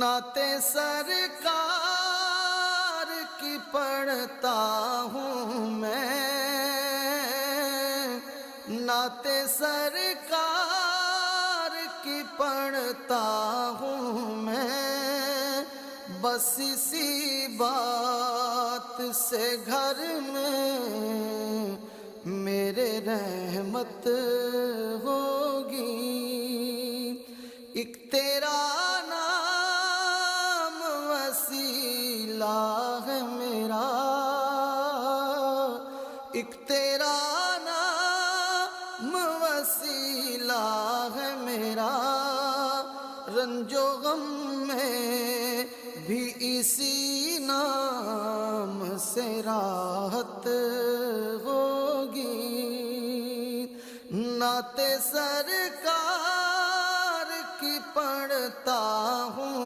نعت سرکار کی پڑھتا ہوں میں، نعت سرکار کی پڑھتا ہوں میں، بس اسی بات سے گھر میں میرے رحمت ہوگی۔ ایک تیرا نام وسیلہ ہے میرا، ایک تیرا نام وسیلہ ہے میرا، رنج و غم میں بھی اسی نام سے راحت ہوگی۔ نعت سر